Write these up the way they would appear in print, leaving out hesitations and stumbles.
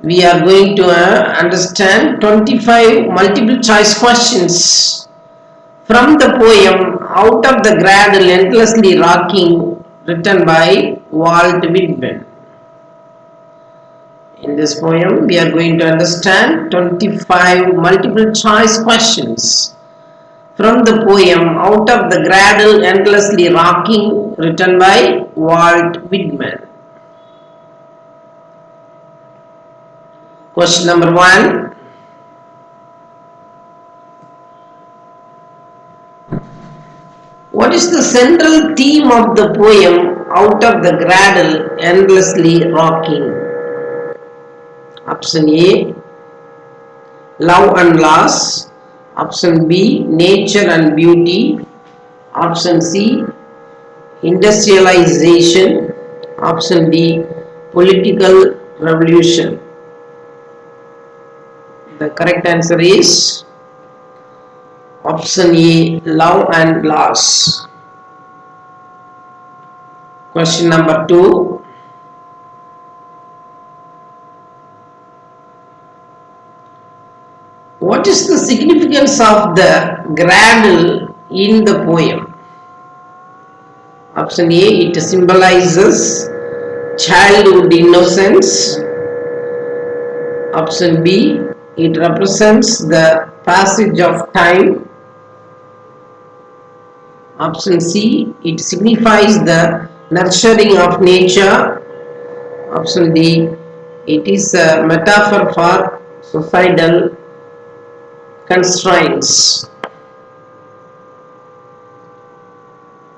we are going to understand 25 multiple choice questions from the poem Out of the Cradle Endlessly Rocking, written by Walt Whitman. In this poem, we are going to understand 25 multiple choice questions from the poem Out of the Cradle Endlessly Rocking, written by Walt Whitman. Question number 1. What is the central theme of the poem Out of the Cradle Endlessly Rocking? Option A, love and loss. Option B, nature and beauty. Option C, industrialization. Option D, political revolution. The correct answer is option A, love and loss. Question number 2. What is the significance of the Gradle in the poem? Option A, it symbolizes childhood innocence. Option B, it represents the passage of time. Option C, it signifies the nurturing of nature. Option D, it is a metaphor for societal constraints.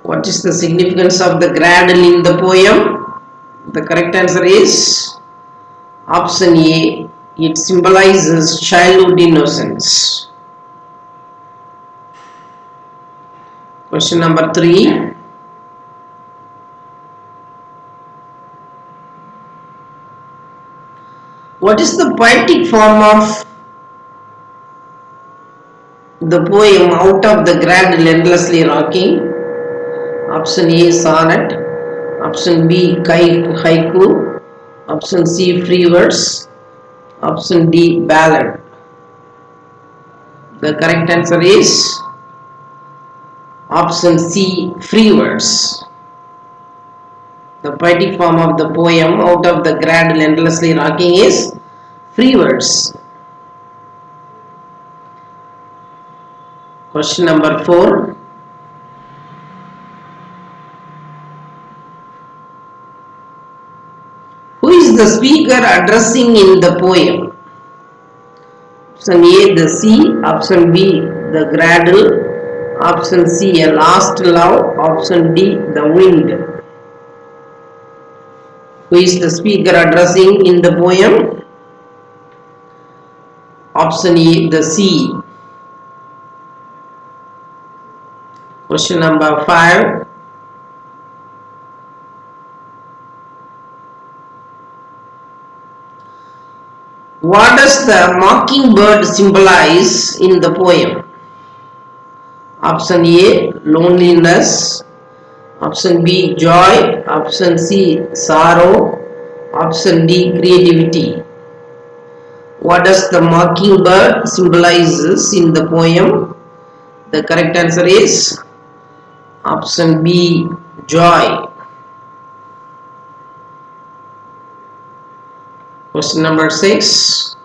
What is the significance of the Cradle in the poem? The correct answer is option A, it symbolizes childhood innocence. Question number 3. What is the poetic form of the poem Out of the Cradle Endlessly Rocking? Option A, sonnet. Option B, haiku. Option C, free verse. Option D, ballad. The correct answer is option C, free verse. The poetic form of the poem Out of the Cradle Endlessly Rocking is free verse. Question number 4. Who is the speaker addressing in the poem? Option A, the sea. Option B, the Gradle. Option C, a lost love. Option D, the wind. Who is the speaker addressing in the poem? Option A, the sea. Question number 5. What does the mockingbird symbolize in the poem? Option A, loneliness. Option B, joy. Option C, sorrow. Option D, creativity. What does the mockingbird symbolizes in the poem? The correct answer is option B, joy. Question number 6.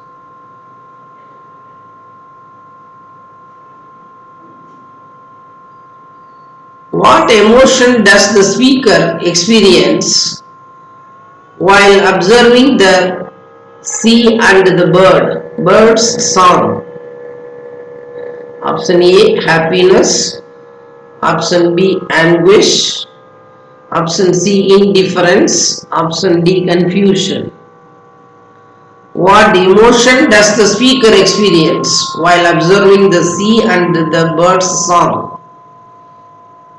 What emotion does the speaker experience while observing the sea and the bird's song? Option A, happiness. Option B, anguish. Option C, indifference. Option D, confusion. What emotion does the speaker experience while observing the sea and the bird's song?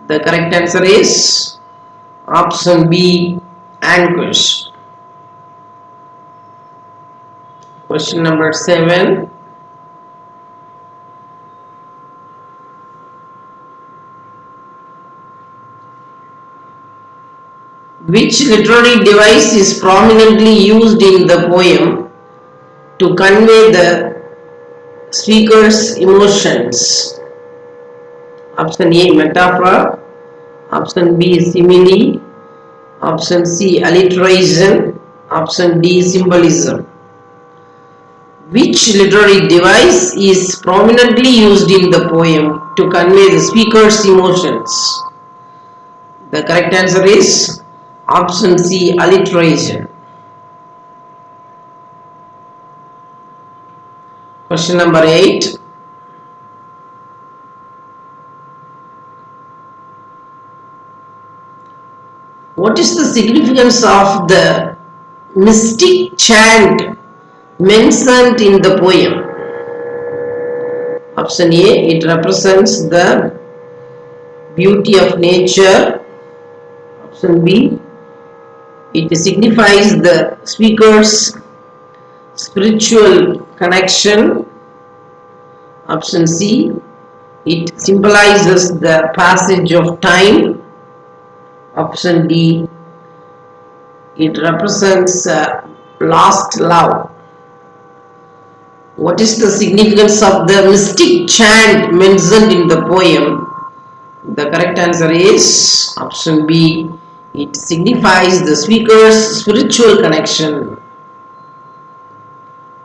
The correct answer is option B, anguish. Question number 7. Which literary device is prominently used in the poem to convey the speaker's emotions? Option A, metaphor. Option B, simile. Option C, alliteration. Option D, symbolism. Which literary device is prominently used in the poem to convey the speaker's emotions? The correct answer is option C, alliteration. Question number 8. What is the significance of the mystic chant mentioned in the poem? Option A, it represents the beauty of nature. Option B, it signifies the speaker's spiritual connection. Option C, it symbolizes the passage of time. Option D, it represents lost love. What is the significance of the mystic chant mentioned in the poem? The correct answer is option B, it signifies the speaker's spiritual connection.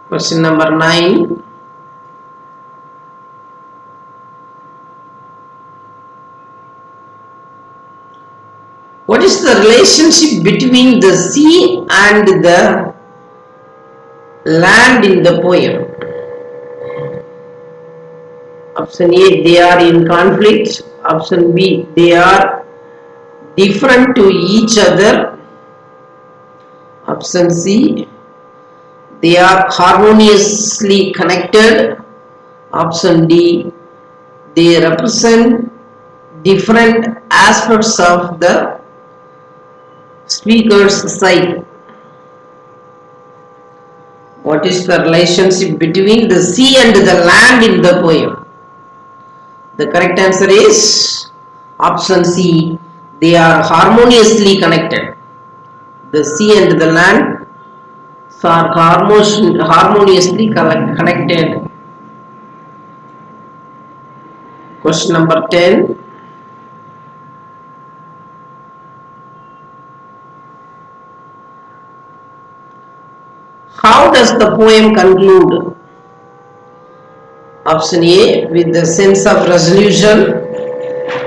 Question number 9. What is the relationship between the sea and the land in the poem? Option A, they are in conflict. Option B, they are different to each other. Option C, they are harmoniously connected. Option D, they represent different aspects of the speaker's psyche. What is the relationship between the sea and the land in the poem? The correct answer is option C, they are harmoniously connected. The sea and the land are harmoniously connected. Question number 10. How does the poem conclude? Option A, with the sense of resolution.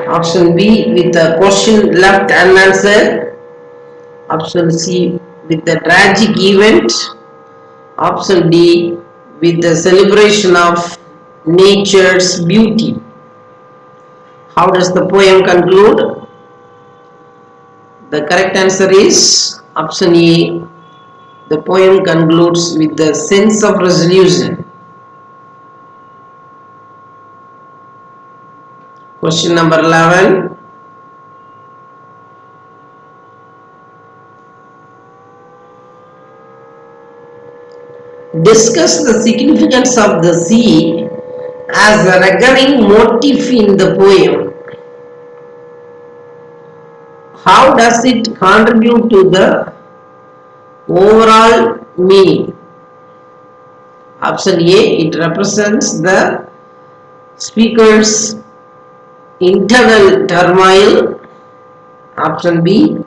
Option B, with a question left unanswered. Option C, with the tragic event. Option D, with the celebration of nature's beauty. How does the poem conclude? The correct answer is option A. The poem concludes with the sense of resolution. Question number 11. Discuss the significance of the sea as a recurring motif in the poem. How does it contribute to the overall meaning? Option A, it represents the speaker's internal turmoil. Option B,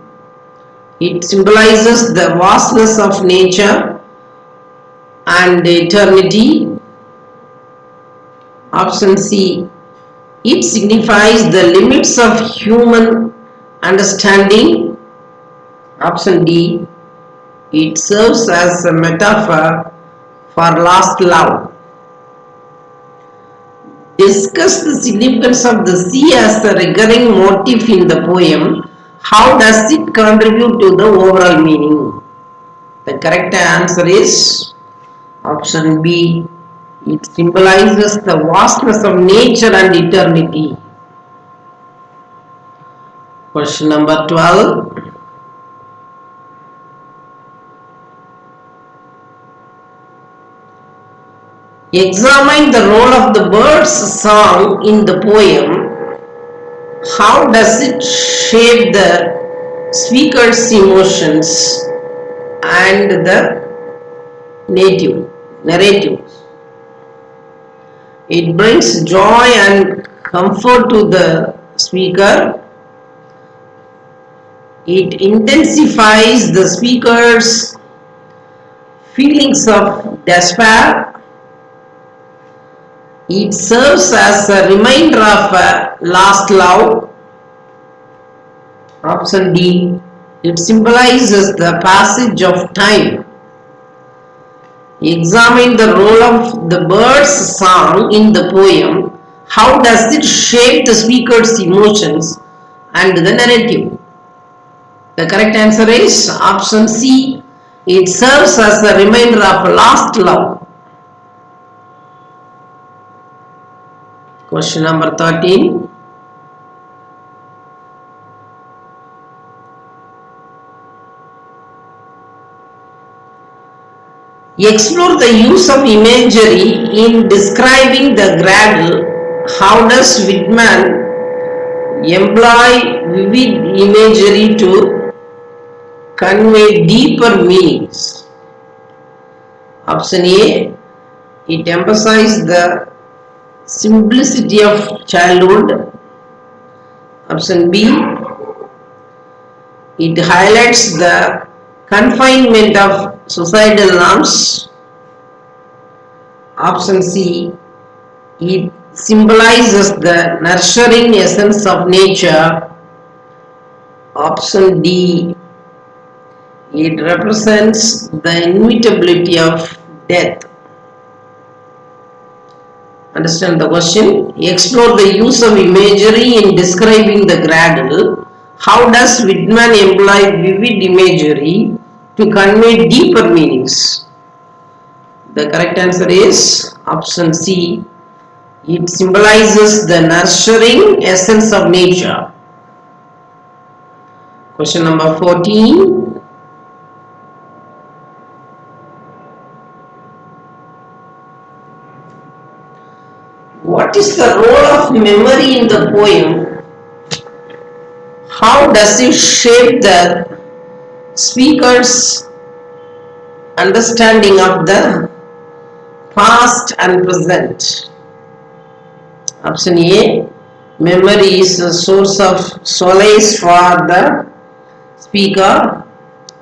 it symbolizes the vastness of nature and eternity. Option C, it signifies the limits of human understanding. Option D, it serves as a metaphor for lost love. Discuss the significance of the sea as a recurring motif in the poem. How does it contribute to the overall meaning? The correct answer is option B. It symbolizes the vastness of nature and eternity. Question number 12. Examine the role of the bird's song in the poem. How does it shape the speaker's emotions and the narrative. It brings joy and comfort to the speaker. It intensifies the speaker's feelings of despair. It serves as a reminder of a lost love. Option D. It symbolizes the passage of time. Examine the role of the bird's song in the poem. How does it shape the speaker's emotions and the narrative? The correct answer is option C. It serves as a reminder of lost love. Question number 13. Explore the use of imagery in describing the Gradle. How does Whitman employ vivid imagery to convey deeper meanings? Option A. It emphasizes the simplicity of childhood. Option B. It highlights the confinement of societal norms. Option C. It symbolizes the nurturing essence of nature. Option D. It represents the inevitability of death. Understand the question? Explore the use of imagery in describing the Gradle. How does Whitman employ vivid imagery to convey deeper meanings? The correct answer is option C. It symbolizes the nurturing essence of nature. Question number 14. What is the role of memory in the poem? How does it shape the speaker's understanding of the past and present? Option A. Memory is a source of solace for the speaker.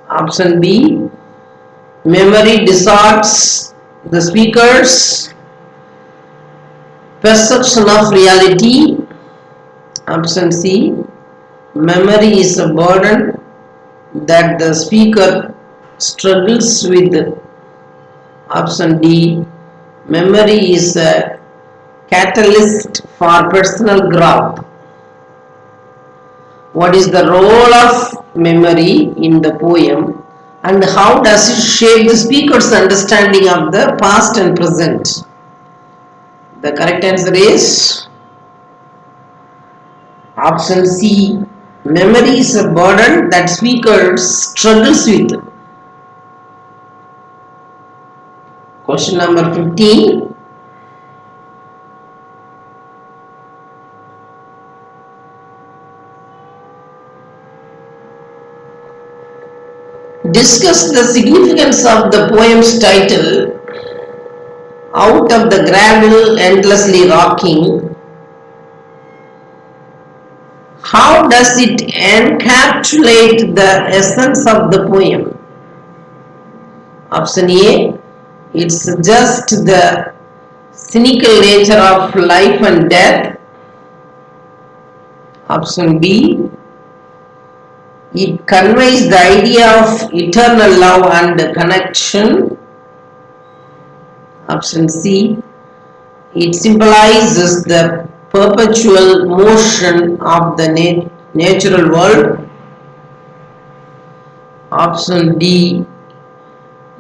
Option B. Memory distorts the speaker's perception of reality. Option C. Memory is a burden that the speaker struggles with. Option D. Memory is a catalyst for personal growth. What is the role of memory in the poem and how does it shape the speaker's understanding of the past and present? The correct answer is option C. Memory is a burden that speakers struggles with. Question number 15. Discuss the significance of the poem's title, Out of the Gradle Endlessly Rocking. How does it encapsulate the essence of the poem? Option A. It suggests the cynical nature of life and death. Option B. It conveys the idea of eternal love and connection. Option C. It symbolizes the perpetual motion of the natural world. Option D.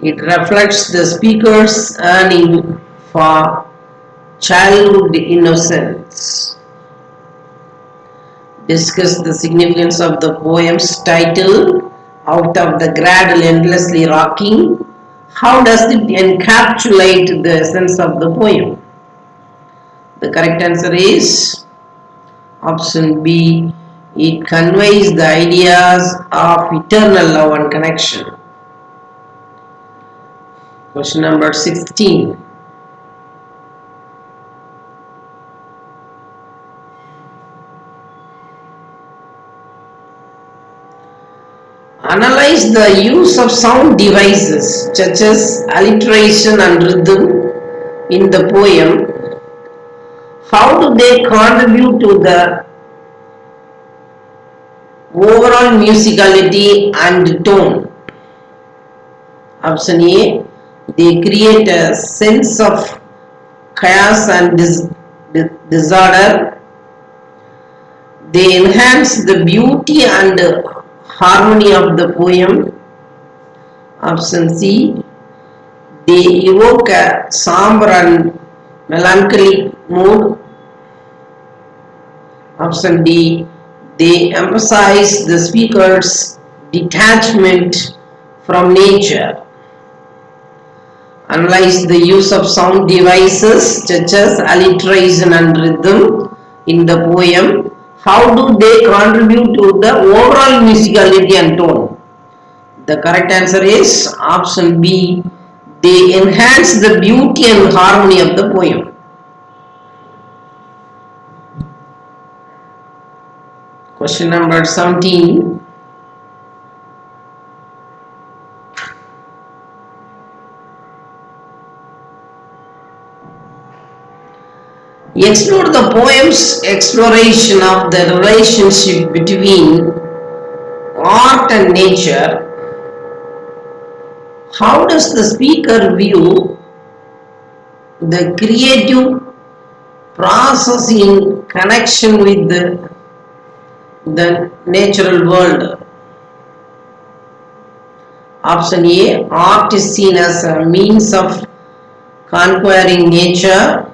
It reflects the speaker's yearning for childhood innocence. Discuss the significance of the poem's title, Out of the Gradle Endlessly Rocking. How does it encapsulate the essence of the poem? The correct answer is option B. It conveys the ideas of eternal love and connection. Question number 16. Analyze the use of sound devices such as alliteration and rhythm in the poem. How do they contribute to the overall musicality and tone? Option A, they create a sense of chaos and disorder. They enhance the beauty and harmony of the poem. Option C, they evoke a somber and melancholic mood. Option D, they emphasize the speaker's detachment from nature. Analyze the use of sound devices such as alliteration and rhythm in the poem. How do they contribute to the overall musicality and tone? The correct answer is option B. They enhance the beauty and harmony of the poem. Question number 17. Explore the poem's exploration of the relationship between art and nature. How does the speaker view the creative process in connection with the natural world? Option A, art is seen as a means of conquering nature.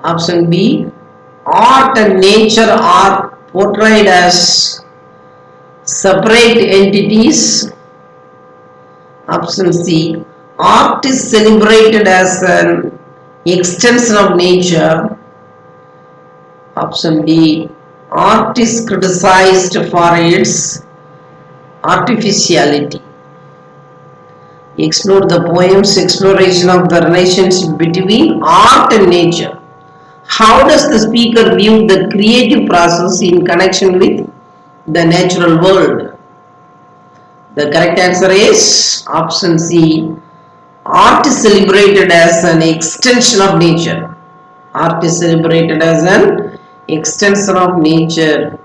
Option B, art and nature are portrayed as separate entities. Option C, art is celebrated as an extension of nature. Option D, art is criticized for its artificiality. Explore the poem's exploration of the relationship between art and nature. How does the speaker view the creative process in connection with the natural world? The correct answer is option C. Art is celebrated as an extension of nature. Art is celebrated as an extension of nature.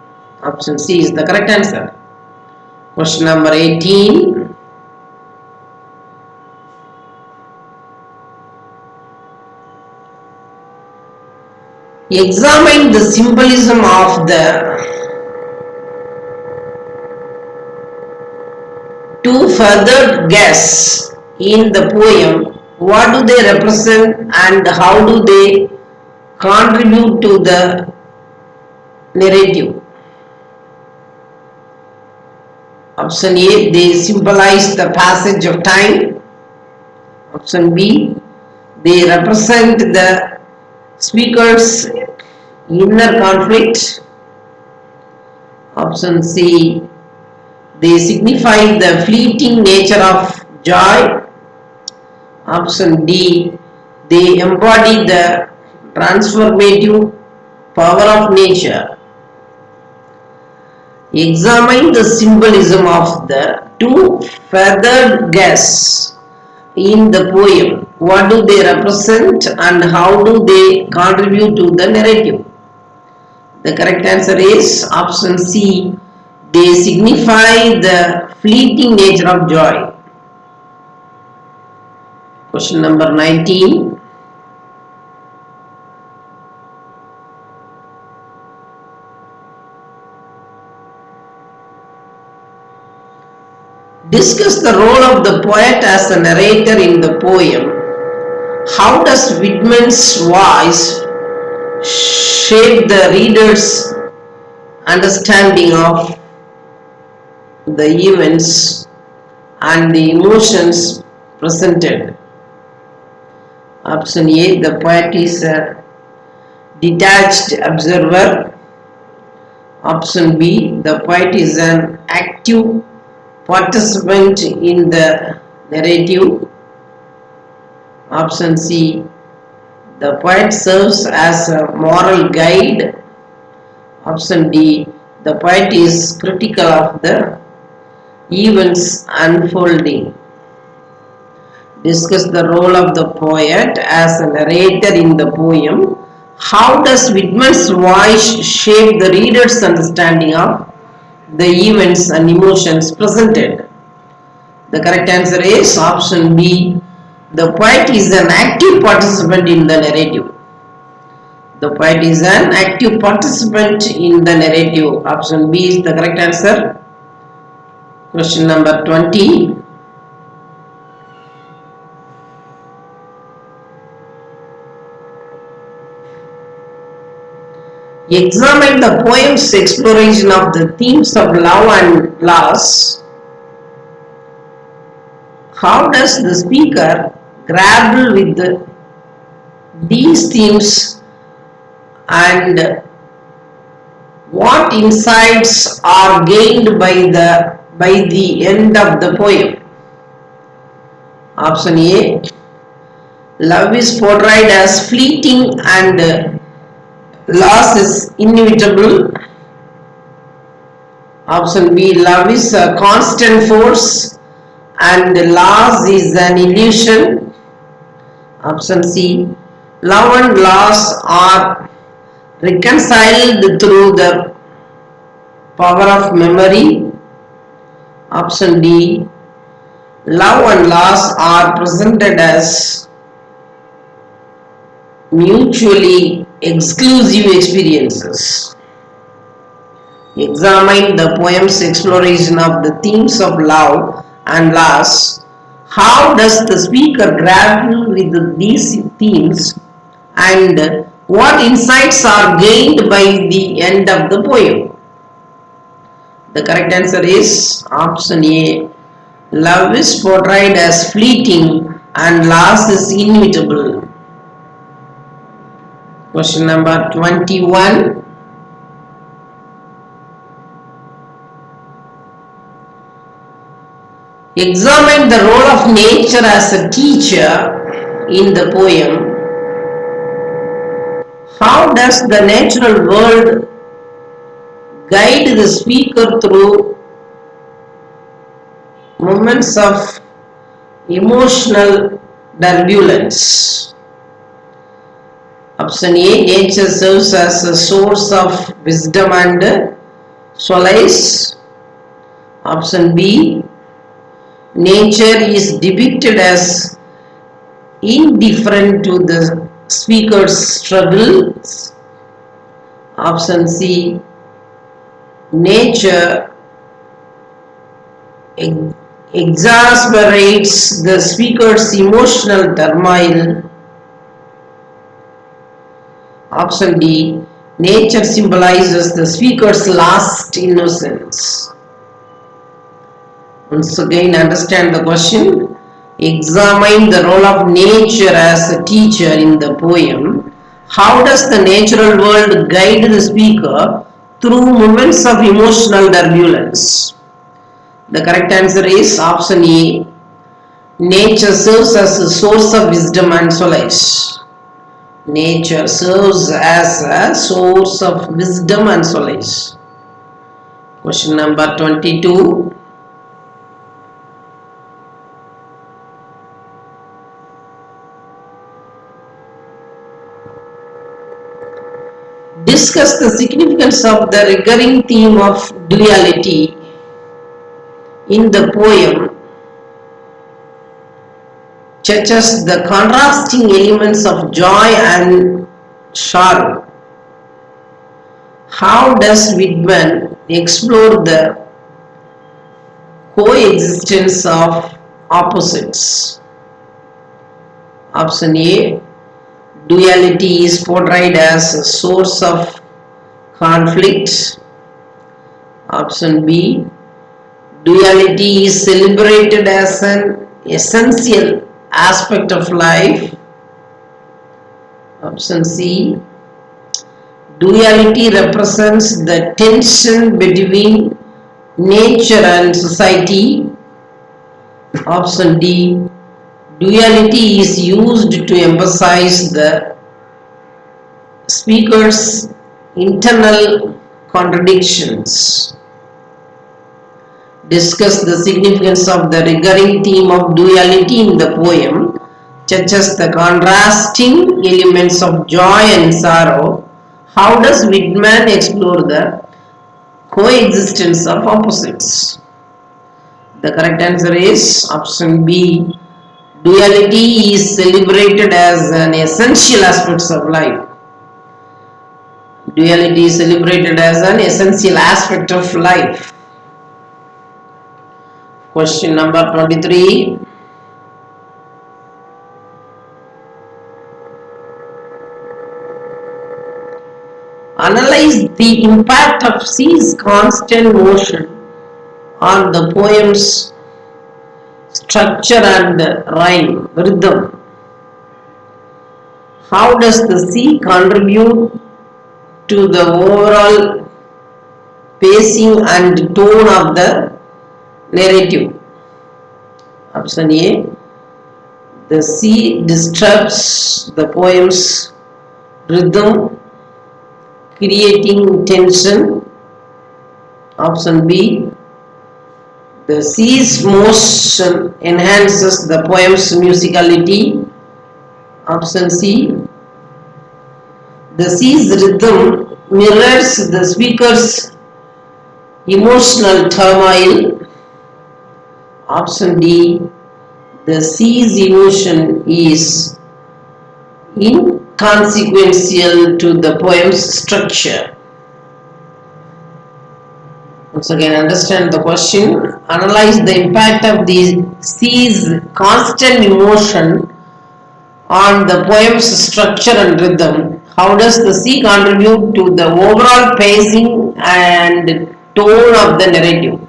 Option C is the correct answer. Question number 18. Examine the symbolism of the two feathered guests in the poem. What do they represent and how do they contribute to the narrative? Option A, they symbolize the passage of time. Option B, they represent the speaker's inner conflict. Option C, they signify the fleeting nature of joy. Option D, they embody the transformative power of nature. Examine the symbolism of the two feathered guests in the poem. What do they represent and how do they contribute to the narrative? The correct answer is option C. They signify the fleeting nature of joy. Question number 19. Discuss the role of the poet as a narrator in the poem. How does Whitman's voice shape the reader's understanding of the events and the emotions presented? Option A, the poet is a detached observer. Option B, the poet is an active participant in the narrative. Option C, the poet serves as a moral guide. Option D, the poet is critical of the events unfolding. Discuss the role of the poet as a narrator in the poem. How does Whitman's voice shape the reader's understanding of the events and emotions presented? The correct answer is option B. The poet is an active participant in the narrative. The poet is an active participant in the narrative. Option B is the correct answer. Question number 20. Examine the poem's exploration of the themes of love and loss. How does the speaker grapple with these themes, and what insights are gained by the end of the poem? Option A, love is portrayed as fleeting and loss is inevitable. Option B, love is a constant force and loss is an illusion. Option C, love and loss are reconciled through the power of memory. Option D, love and loss are presented as mutually exclusive experiences. Examine the poem's exploration of the themes of love and loss. How does the speaker grapple with these themes, and what insights are gained by the end of the poem? The correct answer is option A. Love is portrayed as fleeting and loss is inevitable. Question number 21. Examine the role of nature as a teacher in the poem. How does the natural world guide the speaker through moments of emotional turbulence? Option A, nature serves as a source of wisdom and solace. Option B, nature is depicted as indifferent to the speaker's struggles. Option C, nature exasperates the speaker's emotional turmoil. Option D, nature symbolizes the speaker's lost innocence. Once again, understand the question. Examine the role of nature as a teacher in the poem. How does the natural world guide the speaker through moments of emotional turbulence? The correct answer is option A. Nature serves as a source of wisdom and solace. Nature serves as a source of wisdom and solace. Question number 22. Discuss the significance of the recurring theme of duality in the poem, such as the contrasting elements of joy and sorrow. How does Whitman explore the coexistence of opposites? Option A, duality is portrayed as a source of conflict. Option B, duality is celebrated as an essential aspect of life. Option C, duality represents the tension between nature and society. Option D, Duality is used to emphasize the speaker's internal contradictions. Discuss the significance of the recurring theme of duality in the poem, such as the contrasting elements of joy and sorrow. How does Whitman explore the coexistence of opposites? The correct answer is option B. Duality is celebrated as an essential aspect of life. Duality is celebrated as an essential aspect of life. Question number 23. Analyze the impact of C's constant motion on the poem's structure and rhythm. How does the sea contribute to the overall pacing and tone of the narrative? Option A. The sea disturbs the poem's rhythm, creating tension. Option B. The sea's motion enhances the poem's musicality. Option C. The sea's rhythm mirrors the speaker's emotional turmoil. Option D. The sea's emotion is inconsequential to the poem's structure. Once again, understand the question. Analyze the impact of the sea's constant emotion on the poem's structure and rhythm. How does the sea contribute to the overall pacing and tone of the narrative?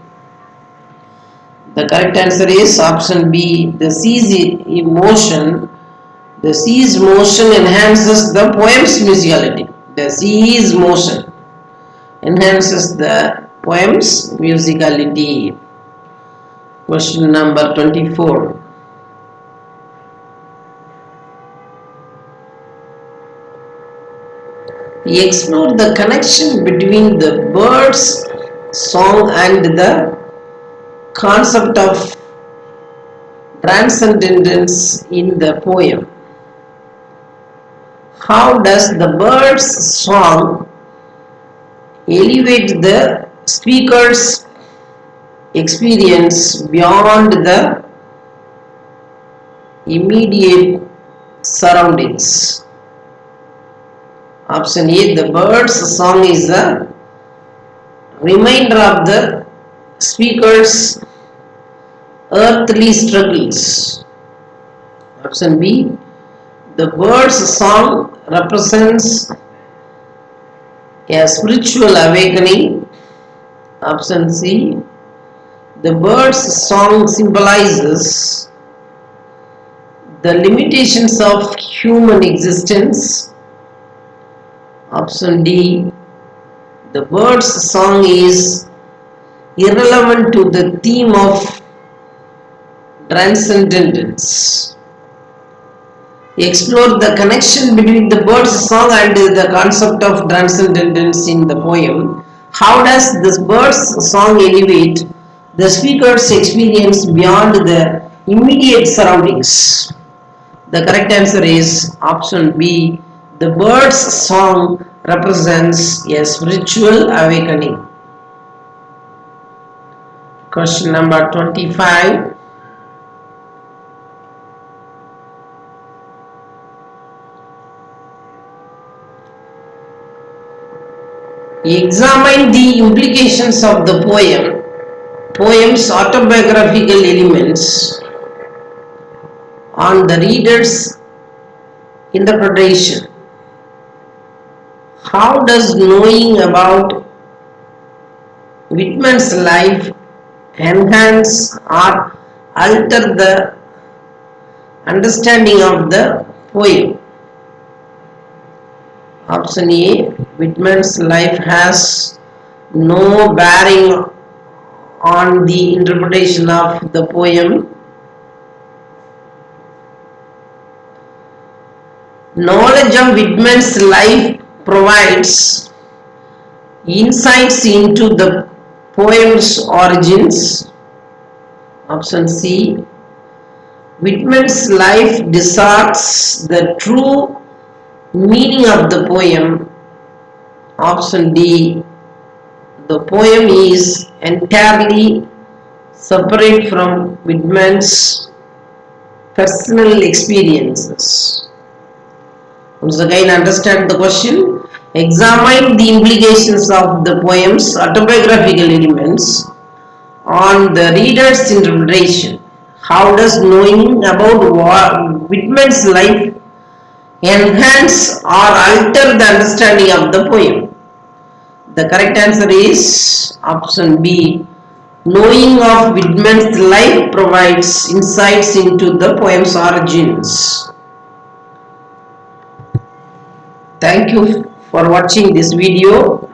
The correct answer is option B. The sea's motion enhances the poem's musicality. The sea's motion enhances the poem's musicality. Question number 24. Explore the connection between the bird's song and the concept of transcendence in the poem. How does the bird's song elevate the speaker's experience beyond the immediate surroundings? Option A. The bird's song is a reminder of the speaker's earthly struggles. Option B. The bird's song represents a spiritual awakening. Option C. The bird's song symbolizes the limitations of human existence. Option D. The bird's song is irrelevant to the theme of transcendence. Explore the connection between the bird's song and the concept of transcendence in the poem. How does this bird's song elevate the speaker's experience beyond the immediate surroundings? The correct answer is option B. The bird's song represents a spiritual awakening. Question number 25. Examine the implications of the poem's autobiographical elements on the reader's interpretation. How does knowing about Whitman's life enhance or alter the understanding of the poem? Option A. Whitman's life has no bearing on the interpretation of the poem. Knowledge of Whitman's life provides insights into the poem's origins. Option C. Whitman's life discerns the true meaning of the poem. Option D. The poem is entirely separate from Whitman's personal experiences. Once again, understand the question. Examine the implications of the poem's autobiographical elements on the reader's interpretation. How does knowing about Whitman's life enhance or alter the understanding of the poem? The correct answer is option B. Knowing of Whitman's life provides insights into the poem's origins. Thank you for watching this video.